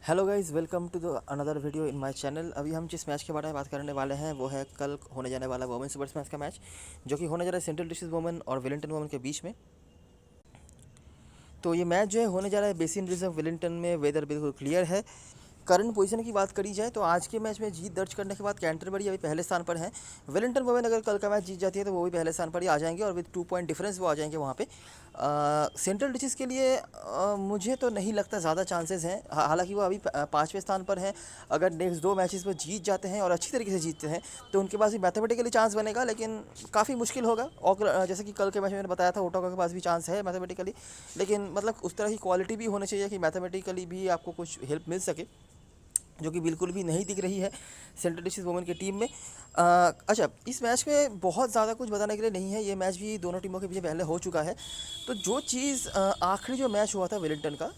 Hello guys, welcome to the another video in my channel. अभी हम जिस match के बारे में बात करने वाले हैं वो है कल होने जाने वाला वोमेन सुपर्स मैच का मैच, जो कि होने जा रहा है सेंट्रल डिस्ट्रिक्ट वोमेन और वेलिंगटन वोमेन के बीच में। तो ये मैच जो है होने जा रहा है बेसिन रिजर्व वेलिंगटन में। वेदर बिल्कुल क्लियर है। करंट पोजीशन की बात करी जाए तो आज के मैच में जीत दर्ज करने के बाद कैंटरबरी अभी पहले स्थान पर है। वेलिंगटन वोमेन अगर कल का मैच जीत जाती है तो वो भी पहले स्थान पर ही आ जाएंगे और विद 2 पॉइंट डिफरेंस वो आ जाएंगे वहाँ पे। सेंट्रल डिस्ट्रिक्ट के लिए मुझे तो नहीं लगता ज़्यादा चांसेस हैं। हालांकि वो अभी 5वें स्थान पर हैं। अगर नेक्स्ट 2 मैचेस में जीत जाते हैं और अच्छी तरीके से जीतते हैं तो उनके पास भी मैथमेटिकली चांस बनेगा, लेकिन काफ़ी मुश्किल होगा। और जैसे कि कल के मैच में मैंने बताया था ओटावा के पास भी चांस है मैथमेटिकली, लेकिन मतलब उस तरह की क्वालिटी भी होनी चाहिए कि मैथमेटिकली भी आपको कुछ हेल्प मिल सके, जो कि बिल्कुल भी नहीं दिख रही है सेंट्रल डिस्ट्रिक्ट वुमेन की टीम में। अच्छा, इस मैच में बहुत ज़्यादा कुछ बताने के लिए नहीं है। ये मैच भी दोनों टीमों के बीच पहले हो चुका है। तो जो चीज़ आखिरी जो मैच हुआ था वेलिंगटन का,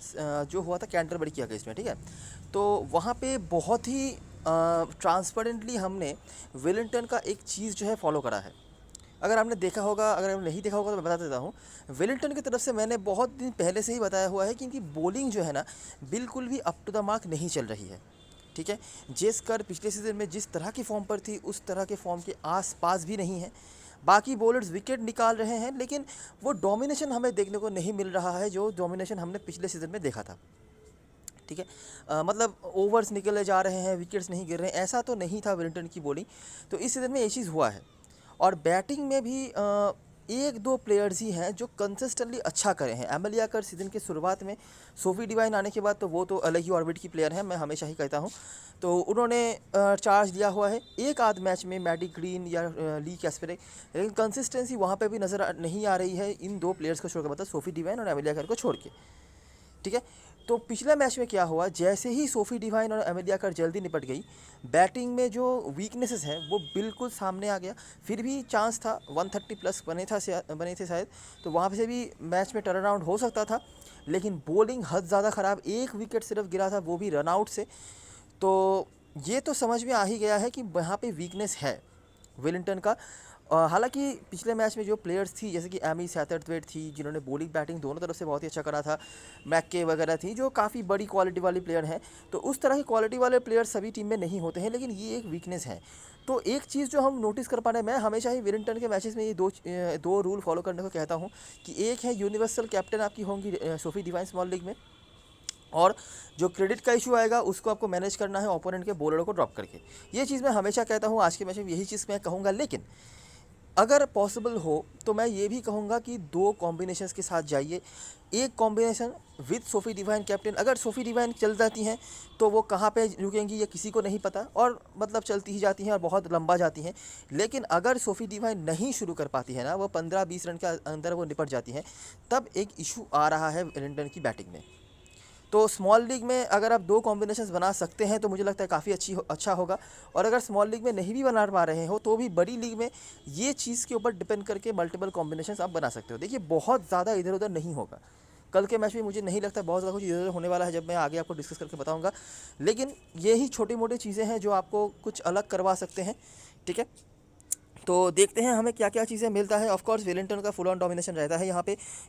जो हुआ था कैंटरबरी के अगेंस्ट में, ठीक है, तो वहाँ पे बहुत ही ट्रांसपेरेंटली हमने वेलिंगटन का एक चीज़ जो है फॉलो करा है। अगर आपने देखा होगा, अगर आपने नहीं देखा होगा तो मैं बता देता हूँ। वेलिंगटन की तरफ से मैंने बहुत दिन पहले से ही बताया हुआ है कि इनकी बॉलिंग जो है ना बिल्कुल भी अप टू द मार्क नहीं चल रही है। ठीक है, जेस्कर पिछले सीज़न में जिस तरह की फॉर्म पर थी उस तरह के फॉर्म के आसपास भी नहीं है। बाकी बॉलर्स विकेट निकाल रहे हैं, लेकिन वो डोमिनेशन हमें देखने को नहीं मिल रहा है जो डोमिनेशन हमने पिछले सीज़न में देखा था। ठीक है, मतलब ओवर्स निकले जा रहे हैं, विकेट्स नहीं गिर रहे हैं, ऐसा तो नहीं था वेलिंगटन की बॉलिंग। तो इस सीज़न में ये चीज़ हुआ है। और बैटिंग में भी एक दो प्लेयर्स ही हैं जो कंसिस्टेंटली अच्छा करे हैं। एमेलिया कर सीज़न के शुरुआत में, सोफी डिवाइन आने के बाद तो वो तो अलग ही ऑर्बिट की प्लेयर है, मैं हमेशा ही कहता हूँ। तो उन्होंने चार्ज लिया हुआ है एक आध मैच में, मैडी ग्रीन या ली कैस्परे, लेकिन कंसिस्टेंसी वहाँ पे भी नहीं आ रही है इन दो प्लेयर्स को छोड़ के, मतलब सोफी डिवाइन और एमेलिया कर को छोड़ के। ठीक है, तो पिछले मैच में क्या हुआ, जैसे ही सोफी डिवाइन और एमेलिया कर जल्दी निपट गई, बैटिंग में जो वीकनेसेस हैं वो बिल्कुल सामने आ गया। फिर भी चांस था, 130 प्लस बने थे शायद, तो वहाँ से भी मैच में टर्न अराउंड हो सकता था। लेकिन बॉलिंग हद ज़्यादा ख़राब, एक विकेट सिर्फ गिरा था, वो भी रन आउट से। तो ये तो समझ में आ ही गया है कि यहाँ पे वीकनेस है वेलिंगटन का। हालांकि पिछले मैच में जो प्लेयर्स थी, जैसे कि एमी सैथरथवेट थी जिन्होंने बॉलिंग बैटिंग दोनों तरफ से बहुत ही अच्छा करा था, मैक्के वगैरह थी जो काफ़ी बड़ी क्वालिटी वाली प्लेयर हैं। तो उस तरह की क्वालिटी वाले प्लेयर सभी टीम में नहीं होते हैं, लेकिन ये एक वीकनेस है। तो एक चीज़ जो हम नोटिस कर पा रहे हैं, मैं हमेशा ही वेलिंगटन के मैचेस में ये दो रूल फॉलो करने को कहता हूँ कि एक है यूनिवर्सल कैप्टन आपकी होंगी सोफी डिवाइन स्मॉल लीग में, और जो क्रेडिट का इशू आएगा उसको आपको मैनेज करना है ओपोनेंट के बॉलरों को ड्रॉप करके। ये चीज़ मैं हमेशा कहता हूँ, आज के मैच में यही चीज़ मैं कहूँगा। लेकिन अगर पॉसिबल हो तो मैं ये भी कहूँगा कि दो कॉम्बिनेशंस के साथ जाइए। एक combination with Sophie Devine captain, अगर सोफी डिवाइन चल जाती हैं तो वो कहाँ पे रुकेंगी ये किसी को नहीं पता, और मतलब चलती ही जाती हैं और बहुत लंबा जाती हैं। लेकिन अगर सोफी डिवाइन नहीं शुरू कर पाती है ना, वो 15-20 रन के अंदर वो निपट जाती हैं, तब एक इशू आ रहा है वेलिंगटन की बैटिंग में। तो स्मॉल लीग में अगर आप दो कॉम्बिनेशंस बना सकते हैं तो मुझे लगता है काफ़ी अच्छा होगा। और अगर स्मॉल लीग में नहीं भी बना पा रहे हो तो भी बड़ी लीग में ये चीज़ के ऊपर डिपेंड करके मल्टीपल कॉम्बिनेशंस आप बना सकते हो। देखिए, बहुत ज़्यादा इधर उधर नहीं होगा। कल के मैच में मुझे नहीं लगता बहुत ज़्यादा कुछ इधर उधर होने वाला है, जब मैं आगे आपको डिस्कस करके बताऊंगा। लेकिन यही छोटी मोटी चीज़ें हैं जो आपको कुछ अलग करवा सकते हैं। ठीक है, तो देखते हैं हमें क्या क्या चीज़ें मिलता है। ऑफ कोर्स वेलिंगटन का फुल ऑन डोमिनेशन रहता है यहाँ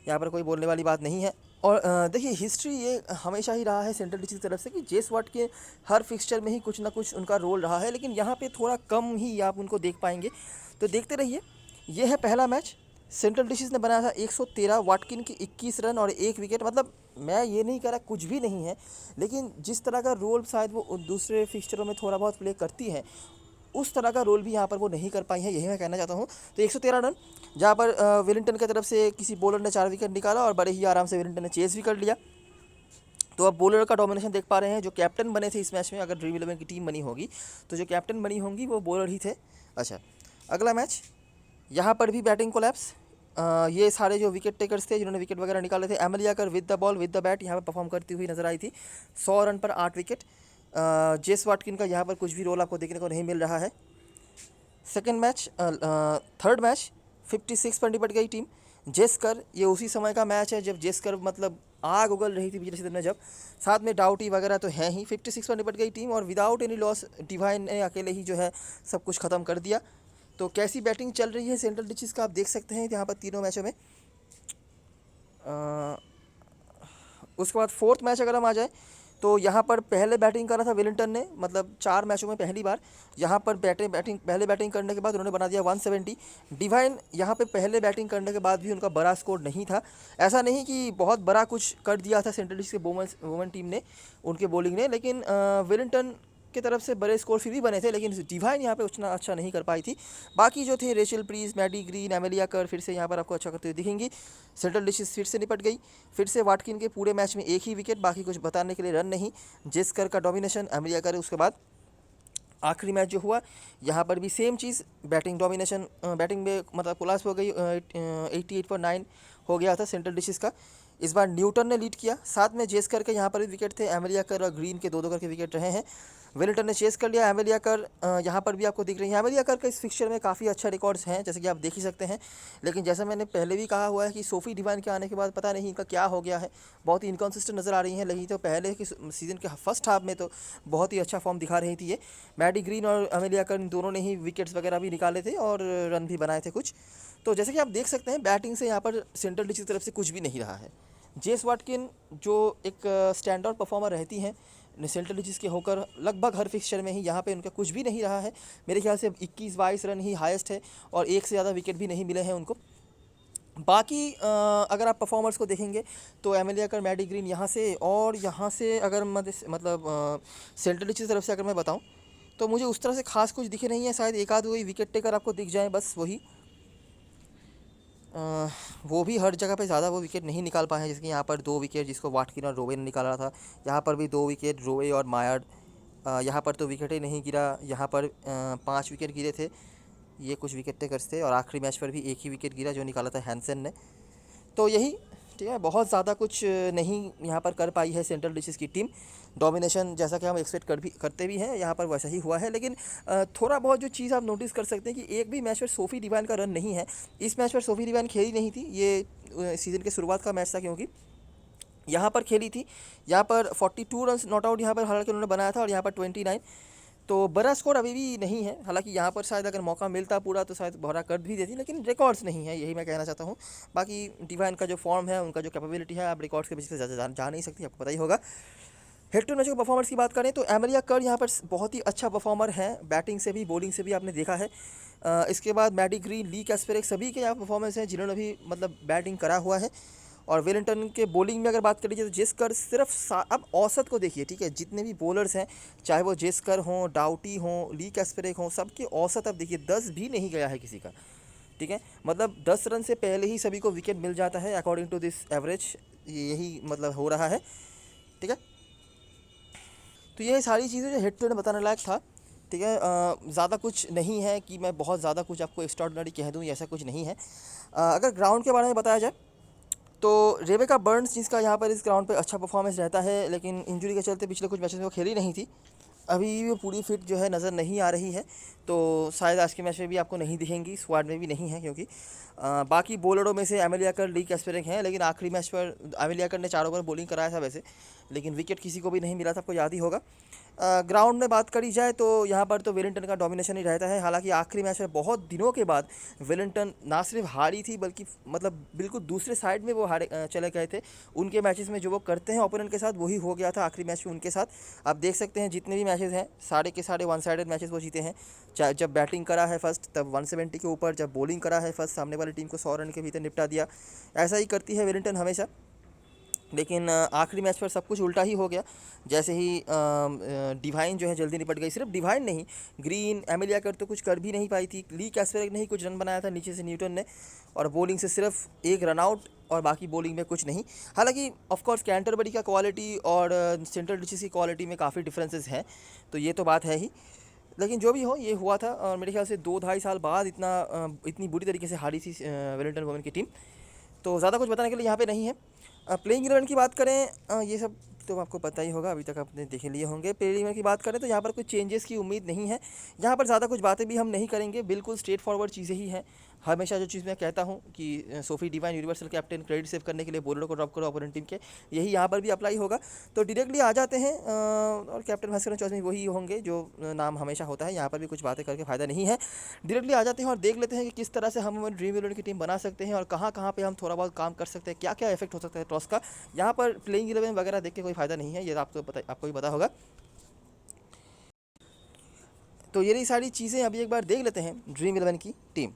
पर कोई बोलने वाली बात नहीं है। और देखिए, हिस्ट्री ये हमेशा ही रहा है सेंट्रल डिस्ट्रिक्ट की तरफ से कि जेस वाट के हर फिक्सचर में ही कुछ ना कुछ उनका रोल रहा है, लेकिन यहाँ पे थोड़ा कम ही आप उनको देख पाएंगे। तो देखते रहिए। ये है पहला मैच। सेंट्रल डिस्ट्रिक्ट ने बनाया था 113, वाटकिन की 21 रन और एक विकेट। मतलब मैं ये नहीं कह रहा कुछ भी नहीं है, लेकिन जिस तरह का रोल शायद वो दूसरे फिक्सचरों में थोड़ा बहुत प्ले करती हैं, उस तरह का रोल भी यहाँ पर वो नहीं कर पाई है, यही मैं कहना चाहता हूँ। तो 113 रन, जहाँ पर वेलिंगटन की तरफ से किसी बॉलर ने 4 विकेट निकाला और बड़े ही आराम से वेलिंगटन ने चेस भी कर लिया। तो अब बॉलर का डोमिनेशन देख पा रहे हैं। जो कैप्टन बने थे इस मैच में, अगर ड्रीम 11 की टीम बनी होगी तो जो कैप्टन बनी होंगी वो बॉलर ही थे। अच्छा, अगला मैच, यहाँ पर भी बैटिंग कोलैप्स। ये सारे जो विकेट टेकर्स थे जिन्होंने विकेट वगैरह निकाले थे, एमेलिया कर with the ball with the bat यहाँ पर परफॉर्म करती हुई नजर आई थी। 100 रन पर 8 विकेट। जेस वाटकिन का यहाँ पर कुछ भी रोल आपको देखने को नहीं मिल रहा है। सेकेंड मैच, थर्ड मैच, 56 पर निपट गई टीम। जेस्कर, ये उसी समय का मैच है जब जेस्कर मतलब आग उगल रही थी पिछले सीजन में, जब साथ में डाउटी वगैरह तो हैं ही। 56 पर निपट गई टीम और विदाउट एनी लॉस डिवाइन ने अकेले ही जो है सब कुछ ख़त्म कर दिया। तो कैसी बैटिंग चल रही है सेंट्रल डिस्ट्रिक्ट का आप देख सकते हैं यहाँ पर तीनों मैचों में। उसके बाद फोर्थ मैच अगर हम आ जाए तो यहाँ पर पहले बैटिंग करा था वेलिंगटन ने, मतलब 4 मैचों में पहली बार यहाँ पर पहले बैटिंग करने के बाद उन्होंने बना दिया 170। डिवाइन यहाँ पे पहले बैटिंग करने के बाद भी उनका बड़ा स्कोर नहीं था। ऐसा नहीं कि बहुत बड़ा कुछ कर दिया था सेंट्रल डिस्ट्रिक्ट के वुमेन टीम ने, उनके बॉलिंग ने, लेकिन वेलिंगटन की तरफ से बड़े स्कोर फिर भी बने थे, लेकिन डिवाइन यहाँ पे उतना अच्छा नहीं कर पाई थी। बाकी जो थे Rachel Priest, Maddie Green, Amelia Kerr फिर से यहाँ पर आपको अच्छा करते हुए दिखेंगी। सेंट्रल डिशेस फिर से निपट गई। फिर से वाटकिन के पूरे मैच में एक ही विकेट, बाकी कुछ बताने के लिए रन नहीं। जेस्कर का डोमिनेशन, एमेलिया कर उसके बाद आखिरी मैच जो हुआ यहाँ पर भी सेम चीज़, बैटिंग डोमिनेशन, बैटिंग में मतलब कोलास हो गई, 88 पर 9 हो गया था सेंट्रल डिशेस का। इस बार न्यूटन ने लीड किया, साथ में जेस्कर के यहाँ पर भी विकेट थे, एमेलिया कर और ग्रीन के 2-2 करके विकेट रहे हैं। वेलिंगटन ने चेस कर लिया, एमेलिया कर यहाँ पर भी आपको दिख रही है। एमेलिया कर का इस फिक्चर में काफ़ी अच्छा रिकॉर्ड्स हैं, जैसे कि आप देख ही सकते हैं। लेकिन जैसा मैंने पहले भी कहा हुआ है कि सोफी डिवाइन के आने के बाद पता नहीं इनका क्या हो गया है, बहुत ही इनकॉन्सिस्टेंट नज़र आ रही हैं। लेकिन तो पहले की सीज़न के फर्स्ट हाफ में तो बहुत ही अच्छा फॉर्म दिखा रही थी ये। मैडी ग्रीन और एमेलिया कर दोनों ने ही विकेट्स वगैरह भी निकाले थे और रन भी बनाए थे कुछ। तो जैसे कि आप देख सकते हैं बैटिंग से यहाँ पर सेंट्रल डिस्ट्रिक्ट की तरफ से कुछ भी नहीं रहा है। जेस वाटकिन जो एक स्टैंड आउट परफॉर्मर रहती हैं सेंट्रल डिस्ट्रिक्ट के होकर, लगभग हर फिक्सचर में ही यहाँ पे उनका कुछ भी नहीं रहा है। मेरे ख्याल से 21-22 रन ही हाईएस्ट है और एक से ज़्यादा विकेट भी नहीं मिले हैं उनको। बाकी अगर आप परफॉर्मर्स को देखेंगे तो एमेलिया कर, मैडी ग्रीन यहाँ से और यहाँ से अगर मतलब सेंट्रल डिस्ट्रिक्ट की तरफ से अगर मैं बताऊँ तो मुझे उस तरह से खास कुछ दिखे नहीं है। शायद एक आध वही विकेट टेकर आपको दिख जाए, बस वही। वो भी हर जगह पे ज़्यादा वो विकेट नहीं निकाल पाए हैं। जैसे कि यहाँ पर 2 विकेट जिसको वाटकिन और रोवे ने निकाला था, यहाँ पर भी 2 विकेट रोवे और मायार्ड। यहाँ पर तो विकेट ही नहीं गिरा, यहाँ पर 5 विकेट गिरे थे, ये कुछ विकेट टेकर्स थे। और आखिरी मैच पर भी एक ही विकेट गिरा जो निकाला था हैंसन ने। तो यही ठीक है, बहुत ज़्यादा कुछ नहीं यहाँ पर कर पाई है सेंट्रल डिस्ट्रिक्ट की टीम। डोमिनेशन जैसा कि हम एक्सपेक्ट करते भी हैं यहाँ पर वैसा ही हुआ है। लेकिन थोड़ा बहुत जो चीज़ आप नोटिस कर सकते हैं कि एक भी मैच पर सोफ़ी डिवाइन का रन नहीं है। इस मैच पर सोफ़ी डिवाइन खेली नहीं थी, ये सीज़न के शुरुआत का मैच था, क्योंकि यहाँ पर खेली थी। यहाँ पर 42 रन नॉट आउट यहाँ पर हालांकि उन्होंने बनाया था और यहाँ पर 29, तो बड़ा स्कोर अभी भी नहीं है। हालांकि यहाँ पर शायद अगर मौका मिलता पूरा तो शायद बड़ा कर भी देती, लेकिन रिकॉर्ड्स नहीं है, यही मैं कहना चाहता हूँ। बाकी डिवाइन का जो फॉर्म है, उनका जो कैपेबिलिटी है, आप रिकॉर्ड्स के बेसिस पे ज़्यादा जा नहीं सकती, आपको पता ही होगा। हेड टू मैच के परफॉर्मेंस की बात करें तो एमेलिया कर यहाँ पर बहुत ही अच्छा परफॉर्मर है, बैटिंग से भी बॉलिंग से भी आपने देखा है। इसके बाद मैडी ग्रीन, ली कैस्पेरिक, सभी के यहाँ परफॉर्मेंस हैं जिन्होंने भी मतलब बैटिंग करा हुआ है। और वेलिंगटन के बॉलिंग में अगर बात करी जाए तो जेस्कर सिर्फ अब औसत को देखिए, ठीक है, जितने भी बॉलर्स हैं, चाहे वो जेस्कर हों, डाउटी हों, ली कैस्पेरिक हों, सबके औसत अब देखिए 10 भी नहीं गया है किसी का, ठीक है। मतलब 10 रन से पहले ही सभी को विकेट मिल जाता है अकॉर्डिंग टू दिस एवरेज, यही मतलब हो रहा है, ठीक है। तो ये सारी चीज़ें जो हेड टू हेड बताने लायक था, ठीक है। ज़्यादा कुछ नहीं है कि मैं बहुत ज़्यादा कुछ आपको एक्स्ट्राऑर्डिनरी कह दूँ, ऐसा कुछ नहीं है। अगर ग्राउंड के बारे में बताया जाए तो रेबेका बर्न्स, जिसका यहाँ पर इस ग्राउंड पे अच्छा परफॉर्मेंस रहता है, लेकिन इंजरी के चलते पिछले कुछ मैचेस में वो खेली नहीं थी, अभी वो पूरी फिट जो है नज़र नहीं आ रही है। तो शायद आज के मैच में भी आपको नहीं दिखेंगी, स्क्वाड में भी नहीं है, क्योंकि बाकी बॉलरों में से एमेलिया कर, ली कैस्पेरिक हैं। लेकिन आखिरी मैच पर एमेलिया कर ने 4 ओवर बॉलिंग कराया था वैसे, लेकिन विकेट किसी को भी नहीं मिला था, आपको याद ही होगा। ग्राउंड में बात करी जाए तो यहाँ पर तो वेलिंगटन का डोमिनेशन ही रहता है। हालांकि आखिरी मैच में बहुत दिनों के बाद वेलिंगटन ना सिर्फ हारी थी, बल्कि मतलब बिल्कुल दूसरे साइड में वो हारे चले गए थे। उनके मैचेस में जो वो करते हैं ओपोनेंट के साथ, वही हो गया था आखिरी मैच में उनके साथ। आप देख सकते हैं जितने भी मैचेस हैं सारे के सारे 1 साइडेड मैचेस वो जीते हैं। चाहे जब बैटिंग करा है फर्स्ट तब 170 के ऊपर, जब बॉलिंग करा है फर्स्ट सामने वाली टीम को 100 रन के भीतर निपटा दिया। ऐसा ही करती है वेलिंगटन हमेशा। लेकिन आखिरी मैच पर सब कुछ उल्टा ही हो गया। जैसे ही डिवाइन जो है जल्दी निपट गई, सिर्फ डिवाइन नहीं, ग्रीन, एमेलिया कर तो कुछ कर भी नहीं पाई थी, ली कैस्पेरिक ने ही कुछ रन बनाया था नीचे से न्यूटन ने, और बॉलिंग से सिर्फ 1 रन आउट और बाकी बॉलिंग में कुछ नहीं। हालांकि ऑफकोर्स कैंटरबरी का क्वालिटी और सेंट्रल डिशेस की क्वालिटी में काफ़ी डिफरेंसेस हैं, तो ये तो बात है ही। लेकिन जो भी हो, ये हुआ था और मेरे ख्याल से 2-2.5 साल बाद इतनी बुरी तरीके से हारी थी वेलिंगटन वुमेन की टीम। तो ज़्यादा कुछ बताने के लिए यहाँ पे नहीं है। प्लेइंग 11 की बात करें, ये सब तो आपको पता ही होगा, अभी तक आपने देख लिए होंगे। प्लेइंग 11 की बात करें तो यहाँ पर कुछ चेंजेस की उम्मीद नहीं है। यहाँ पर ज़्यादा कुछ बातें भी हम नहीं करेंगे, बिल्कुल स्ट्रेट फॉरवर्ड चीज़ें ही हैं। हमेशा जो चीज़ मैं कहता हूँ कि Sophie Devine universal captain credit save करने के लिए बॉलर को ड्रॉप करो अपोनेंट टीम के, यही यहाँ पर भी अप्लाई होगा। तो डायरेक्टली आ जाते हैं और कैप्टन वाइस कैप्टन चॉइस में वही होंगे जो नाम हमेशा होता है, यहाँ पर भी कुछ बातें करके फ़ायदा नहीं है। डायरेक्टली आ जाते हैं और देख लेते हैं कि किस तरह से हम हमारी ड्रीम 11 की टीम बना सकते हैं और कहाँ कहाँ पे हम थोड़ा बहुत काम कर सकते हैं, क्या क्या इफेक्ट हो सकता है टॉस का। यहाँ पर प्लेइंग 11 वगैरह देख के कोई फ़ायदा नहीं है, ये आपको भी पता होगा। तो ये रही सारी चीज़ें, अभी एक बार देख लेते हैं ड्रीम 11 की टीम।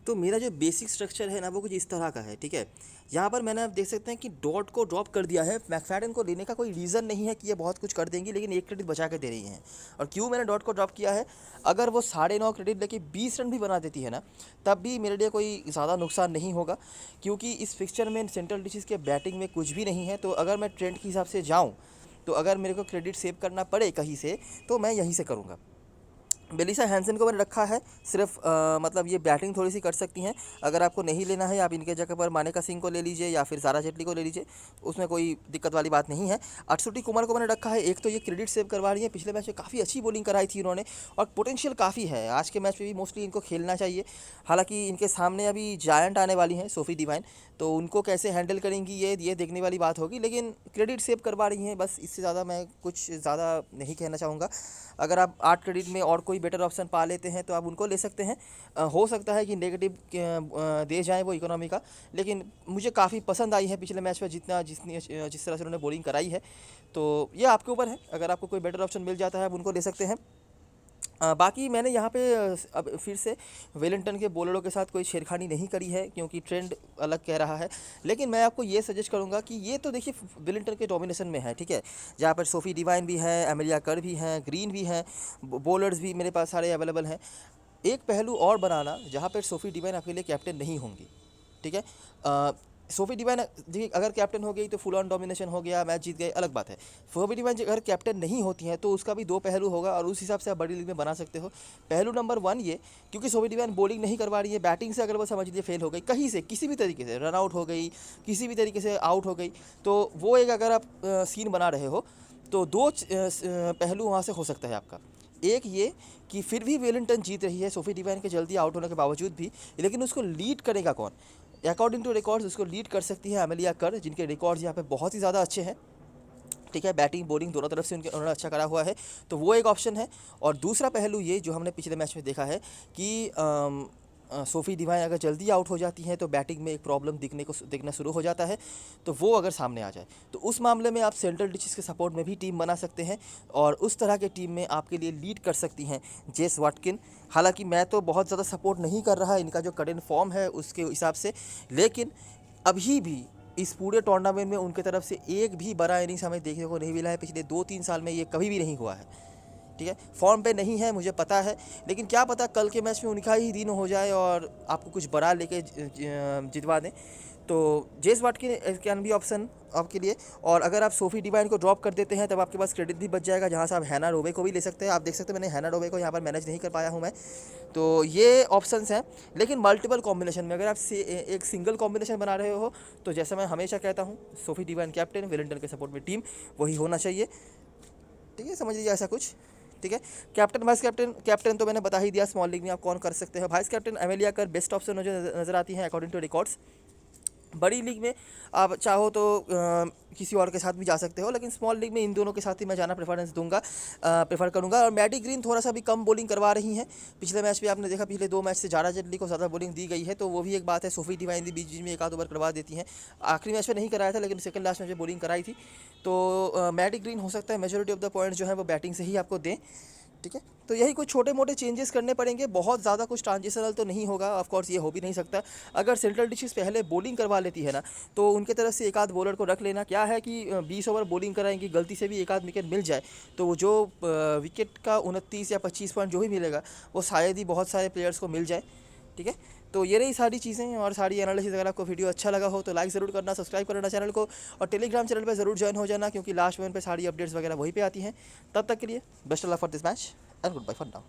तो मेरा जो बेसिक स्ट्रक्चर है ना वो कुछ इस तरह का है, ठीक है। यहाँ पर मैंने आप देख सकते हैं कि डॉट को ड्रॉप कर दिया है। मैकफैडन को लेने का कोई रीज़न नहीं है कि ये बहुत कुछ कर देंगी, लेकिन एक क्रेडिट बचा के दे रही हैं। और क्यों मैंने डॉट को ड्रॉप किया है, अगर वो 9.5 क्रेडिट लेके 20 रन भी बना देती है ना, तब भी मेरे लिए कोई ज़्यादा नुकसान नहीं होगा, क्योंकि इस फिक्सचर में सेंट्रल डिशेस के बैटिंग में कुछ भी नहीं है। तो अगर मैं ट्रेंड के हिसाब से जाऊँ, तो अगर मेरे को क्रेडिट सेव करना पड़े कहीं से, तो मैं यहीं से करूँगा। बेलिसा हैंसन को मैंने रखा है सिर्फ मतलब ये बैटिंग थोड़ी सी कर सकती हैं। अगर आपको नहीं लेना है, आप इनके जगह पर मानेका सिंह को ले लीजिए या फिर ज़ारा जेटली को ले लीजिए, उसमें कोई दिक्कत वाली बात नहीं है। अक्षुटी कुमार को मैंने रखा है, एक तो ये क्रेडिट सेव करवा रही है, पिछले मैच में काफ़ी अच्छी बॉलिंग कराई थी इन्होंने और पोटेंशियल काफ़ी है। आज के मैच में भी मोस्टली इनको खेलना चाहिए। हालांकि इनके सामने अभी जायंट आने वाली हैं सोफी डिवाइन, तो उनको कैसे हैंडल करेंगी ये देखने वाली बात होगी, लेकिन क्रेडिट सेव करवा रही हैं, बस इससे ज़्यादा मैं कुछ ज़्यादा नहीं कहना चाहूँगा। अगर आप 8 क्रेडिट में और कोई बेटर ऑप्शन पा लेते हैं तो आप उनको ले सकते हैं। हो सकता है कि नेगेटिव दे जाए वो इकोनॉमी का, लेकिन मुझे काफ़ी पसंद आई है पिछले मैच में जिस तरह से उन्होंने बॉलिंग कराई है। तो ये आपके ऊपर है, अगर आपको कोई बेटर ऑप्शन मिल जाता है आप उनको ले सकते हैं। बाकी मैंने यहाँ पे अब फिर से वेलिंगटन के बॉलरों के साथ कोई छेड़खानी नहीं करी है, क्योंकि ट्रेंड अलग कह रहा है। लेकिन मैं आपको ये सजेस्ट करूँगा कि ये तो देखिए वेलिंगटन के डोमिनेशन में है, ठीक है, जहाँ पर सोफी डिवाइन भी है, एमिलिया कर भी हैं, ग्रीन भी हैं, बॉलर्स भी मेरे पास सारे अवेलेबल हैं। एक पहलू और बनाना जहाँ पर सोफी डिवाइन आपके लिए कैप्टन नहीं होंगी, ठीक है। सोफी डिवाइन जी अगर कैप्टन हो गई तो फुल ऑन डोमिनेशन हो गया, मैच जीत गए, अलग बात है। सोफी डिवाइन अगर कैप्टन नहीं होती हैं तो उसका भी दो पहलू होगा और उस हिसाब से आप बड़ी लीग में बना सकते हो। पहलू नंबर 1 ये, क्योंकि सोफी डिवाइन बॉलिंग नहीं करवा रही है, बैटिंग से अगर वो समझ लीजिए फेल हो गई कहीं से, किसी भी तरीके से रन आउट हो गई, किसी भी तरीके से आउट हो गई, तो वो एक अगर आप सीन बना रहे हो तो दो पहलू वहाँ से हो सकता है आपका। एक ये कि फिर भी वेलिंगटन जीत रही है सोफी डिवाइन के जल्दी आउट होने के बावजूद भी, लेकिन उसको लीड करेगा कौन? अकॉर्डिंग टू रिकॉर्ड्स उसको लीड कर सकती है एमिलिया कर, जिनके रिकॉर्ड्स यहाँ पे बहुत ही ज़्यादा अच्छे हैं, ठीक है। बैटिंग बॉलिंग दोनों तरफ से उन्होंने अच्छा करा हुआ है, तो वो एक ऑप्शन है। और दूसरा पहलू ये जो हमने पिछले मैच में देखा है कि सोफी डिवाइन अगर जल्दी आउट हो जाती हैं तो बैटिंग में एक प्रॉब्लम दिखना शुरू हो जाता है, तो वो अगर सामने आ जाए तो उस मामले में आप सेंट्रल डिशेस के सपोर्ट में भी टीम बना सकते हैं और उस तरह के टीम में आपके लिए लीड कर सकती हैं जेस वाटकिन। हालांकि मैं तो बहुत ज़्यादा सपोर्ट नहीं कर रहा इनका जो करेंट फॉर्म है उसके हिसाब से, लेकिन अभी भी इस पूरे टूर्नामेंट में उनके तरफ से एक भी बड़ा इनिंग्स हमें देखने को नहीं मिला है। पिछले 2-3 साल में ये कभी भी नहीं हुआ है, ठीक है। फॉर्म पे नहीं है मुझे पता है, लेकिन क्या पता कल के मैच में उनका ही दिन हो जाए और आपको कुछ बड़ा लेके जितवा दें। तो जेस वाटकिन कैन बी ऑप्शन आपके लिए। और अगर आप सोफी डिवाइन को ड्रॉप कर देते हैं तब आपके पास क्रेडिट भी बच जाएगा, जहाँ से आप हैना रोवे को भी ले सकते हैं। आप देख सकते हैं मैंने हैना रोवे को यहाँ पर मैनेज नहीं कर पाया हूँ मैं, तो ये ऑप्शंस हैं। लेकिन मल्टीपल कॉम्बिनेशन में अगर आप एक सिंगल कॉम्बिनेशन बना रहे हो तो जैसा मैं हमेशा कहता हूँ सोफी डिवाइन कैप्टन, वेलिंगटन के सपोर्ट में टीम, वही होना चाहिए, ठीक है। समझ लीजिए ऐसा कुछ, ठीक है। कैप्टन वाइस कैप्टन, कैप्टन तो मैंने बता ही दिया स्मॉल लीग में आप कौन कर सकते हैं। वाइस कैप्टन एमिलिया कर बेस्ट ऑप्शन मुझे नज़र आती है अकॉर्डिंग टू रिकॉर्ड्स। बड़ी लीग में आप चाहो तो किसी और के साथ भी जा सकते हो, लेकिन स्मॉल लीग में इन दोनों के साथ ही मैं जाना प्रेफर करूंगा। और मैडी ग्रीन थोड़ा सा भी कम बॉलिंग करवा रही हैं। पिछले मैच में आपने देखा, पिछले 2 मैच से ज़ारा जेटली को ज़्यादा बॉलिंग दी गई है, तो वो भी एक बात है। सोफी डिवाइन भी बीच में एक आध ओवर करवा देती हैं। आखिरी मैच में नहीं कराया था, लेकिन सेकंड लास्ट मैच में बॉलिंग कराई थी। तो मैडी ग्रीन हो सकता है मेजोरिटी ऑफ द पॉइंट्स जो है वो बैटिंग से ही आपको दें, ठीक है। तो यही कुछ छोटे मोटे चेंजेस करने पड़ेंगे, बहुत ज़्यादा कुछ ट्रांजिशनल तो नहीं होगा। ऑफ कोर्स ये हो भी नहीं सकता। अगर सेंट्रल डिशेस पहले बॉलिंग करवा लेती है ना, तो उनके तरफ से एक आध बॉलर को रख लेना। क्या है कि 20 ओवर बॉलिंग कराएंगी, गलती से भी एक आध विकेट मिल जाए तो वो जो विकेट का 29 या 25 पॉइंट जो भी मिलेगा वो शायद ही बहुत सारे प्लेयर्स को मिल जाए, ठीक है। तो ये रही सारी चीज़ें और सारी एनालिसिस। अगर आपको वीडियो अच्छा लगा हो तो लाइक ज़रूर करना, सब्सक्राइब करना चैनल को, और टेलीग्राम चैनल पर ज़रूर ज्वाइन हो जाना, क्योंकि लास्ट मोमेंट पे सारी अपडेट्स वगैरह वहीं पे आती हैं। तब तक के लिए best of luck for this match and good bye for now.